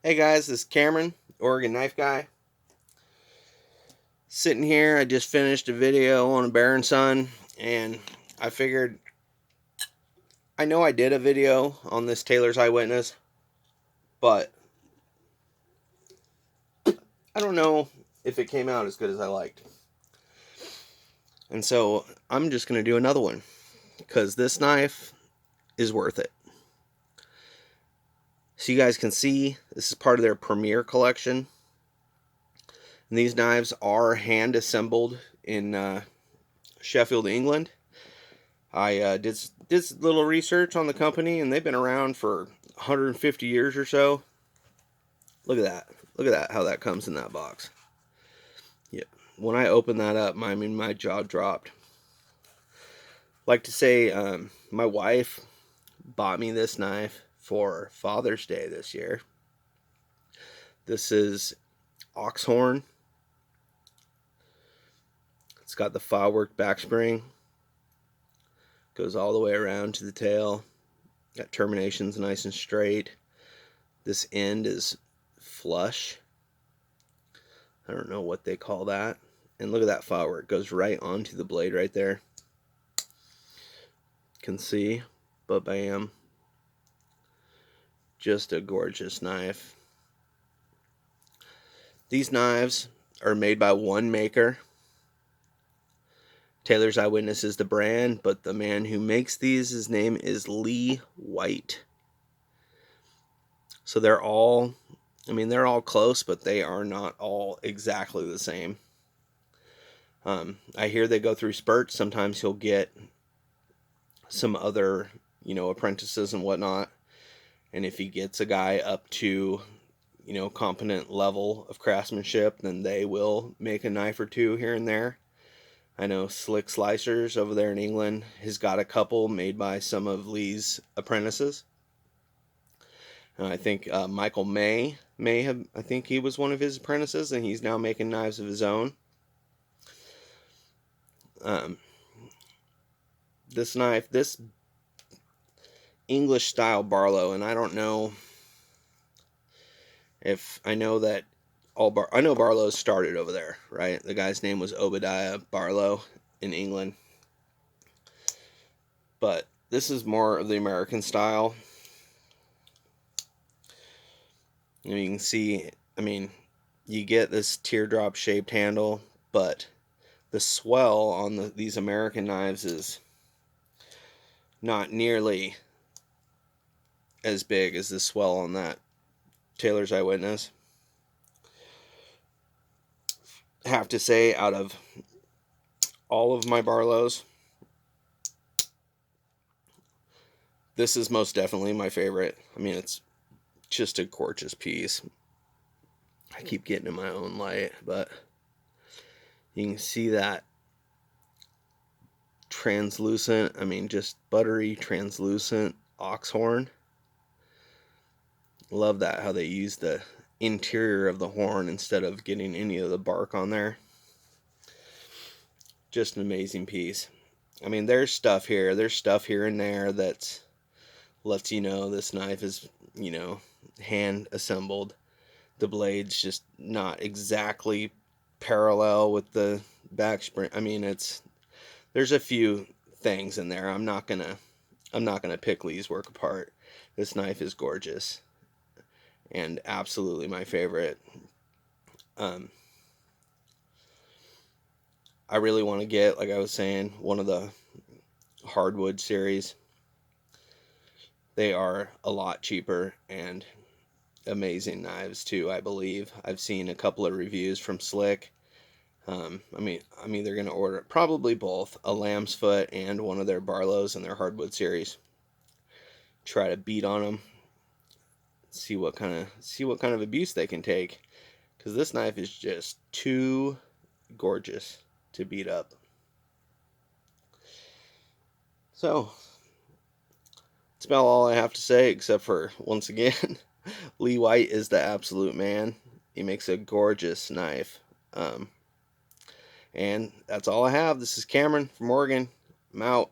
Hey guys, this is Cameron, Oregon Knife Guy. Sitting here, I just finished a video on a Baron Sun, and I figured, I know I did a video on this Taylor's Eyewitness, but I don't know if it came out as good as I liked. And so I'm just going to do another one, because this knife is worth it. So you guys can see, this is part of their Premier collection. And these knives are hand assembled in Sheffield, England. I did a little research on the company, and they've been around for 150 years or so. Look at that. Look at that, how that comes in that box. Yeah. When I opened that up, my jaw dropped. Like to say, my wife bought me this knife for Father's Day this year. This is Oxhorn. It's got the filework back spring. Goes all the way around to the tail. Got terminations nice and straight. This end is flush. I don't know what they call that. And look at that filework. It goes right onto the blade right there. Can see. But bam. Just a gorgeous knife. These knives are made by one maker. Taylor's Eyewitness is the brand, but the man who makes these, his name is Lee White. So they're all close, but they are not all exactly the same. I hear they go through spurts. Sometimes he'll get some other, apprentices and whatnot. And if he gets a guy up to, competent level of craftsmanship, then they will make a knife or two here and there. I know Slick Slicers over there in England has got a couple made by some of Lee's apprentices. And I think Michael may have, I think he was one of his apprentices, and he's now making knives of his own. This knife, this English style Barlow, and I don't know if I know that I know Barlow started over there, right? The guy's name was Obadiah Barlow in England. But this is more of the American style. And you can see, you get this teardrop shaped handle, but the swell on these American knives is not nearly as big as the swell on that Taylor's Eyewitness. Have to say, out of all of my Barlows, this is most definitely my favorite. It's just a gorgeous piece. I keep getting in my own light, but you can see that translucent, just buttery translucent oxhorn. Love that, how they use the interior of the horn instead of getting any of the bark on there. Just an amazing piece. There's stuff here and there that lets you know this knife is, hand assembled. The blade's just not exactly parallel with the back spring. There's a few things in there. I'm not gonna pick Lee's work apart. This knife is gorgeous and absolutely my favorite. I really want to get, like I was saying, one of the hardwood series. They are a lot cheaper and amazing knives too, I believe. I've seen a couple of reviews from Slick. I'm either going to order probably both, a lamb's foot and one of their Barlows in their hardwood series. Try to beat on them. See what kind of abuse they can take, because this knife is just too gorgeous to beat up. So that's about all I have to say, except for, once again, Lee White is the absolute man. He makes a gorgeous knife. And that's all I have. This is Cameron from Oregon. I'm out.